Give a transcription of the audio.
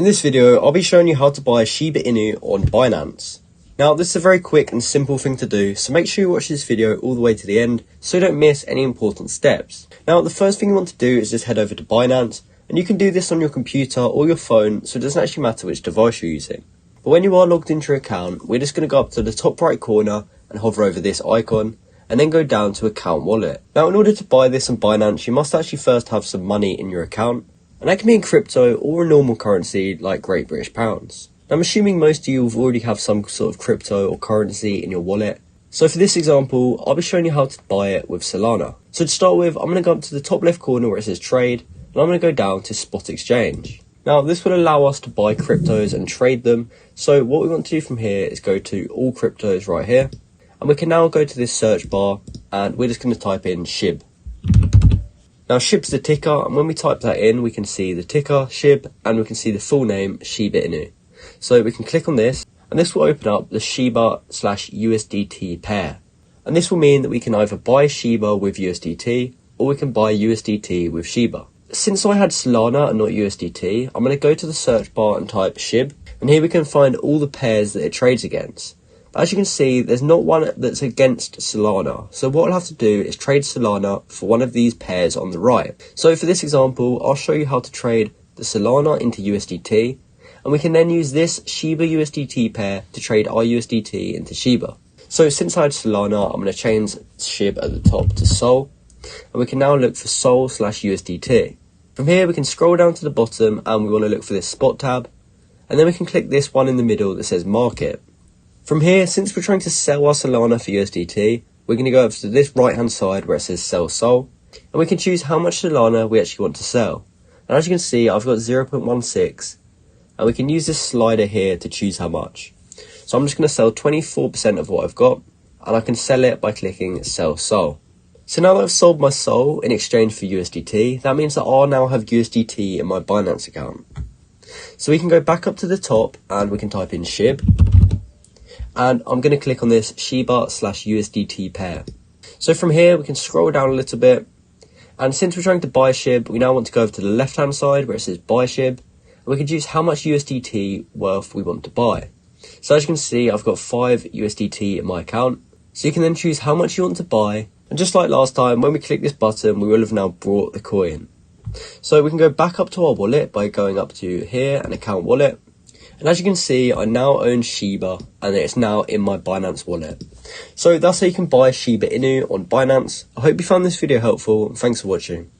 In this video, I'll be showing you how to buy Shiba Inu on Binance. Now, this is a very quick and simple thing to do, so make sure you watch this video all the way to the end so you don't miss any important steps. Now, the first thing you want to do is just head over to Binance, and you can do this on your computer or your phone, so it doesn't actually matter which device you're using. But when you are logged into your account, we're just going to go up to the top right corner and hover over this icon, and then go down to Account Wallet. Now, in order to buy this on Binance, you must actually first have some money in your account, and that can be in crypto or a normal currency like Great British Pounds. Now, I'm assuming most of you will already have some sort of crypto or currency in your wallet. So for this example, I'll be showing you how to buy it with Solana. So to start with, I'm going to go up to the top left corner where it says trade, and I'm going to go down to spot exchange. Now, this will allow us to buy cryptos and trade them. So what we want to do from here is go to all cryptos right here. And we can now go to this search bar, and we're just going to type in SHIB. Now, SHIB's the ticker, and when we type that in, we can see the ticker, SHIB, and we can see the full name, Shiba Inu. So we can click on this, and this will open up the Shiba/USDT pair. And this will mean that we can either buy Shiba with USDT, or we can buy USDT with Shiba. Since I had Solana and not USDT, I'm going to go to the search bar and type SHIB, and here we can find all the pairs that it trades against. But as you can see, there's not one that's against Solana. So what I'll have to do is trade Solana for one of these pairs on the right. So for this example, I'll show you how to trade the Solana into USDT. And we can then use this Shiba USDT pair to trade our USDT into Shiba. So since I had Solana, I'm going to change SHIB at the top to Sol. And we can now look for Sol/USDT. From here, we can scroll down to the bottom and we want to look for this spot tab. And then we can click this one in the middle that says market. From here, since we're trying to sell our Solana for USDT, we're going to go over to this right hand side where it says sell Sol, and we can choose how much Solana we actually want to sell. And as you can see, I've got 0.16, and we can use this slider here to choose how much. So I'm just going to sell 24% of what I've got, and I can sell it by clicking sell Sol. So now that I've sold my Sol in exchange for USDT, that means that I'll now have USDT in my Binance account. So we can go back up to the top and we can type in SHIB. And I'm going to click on this Shiba/USDT pair. So from here, we can scroll down a little bit. And since we're trying to buy SHIB, we now want to go over to the left-hand side where it says buy SHIB. And we can choose how much USDT worth we want to buy. So as you can see, I've got 5 USDT in my account. So you can then choose how much you want to buy. And just like last time, when we click this button, we will have now bought the coin. So we can go back up to our wallet by going up to here and Account Wallet. And as you can see, I now own Shiba, and it's now in my Binance wallet. So that's how you can buy Shiba Inu on Binance. I hope you found this video helpful, and thanks for watching.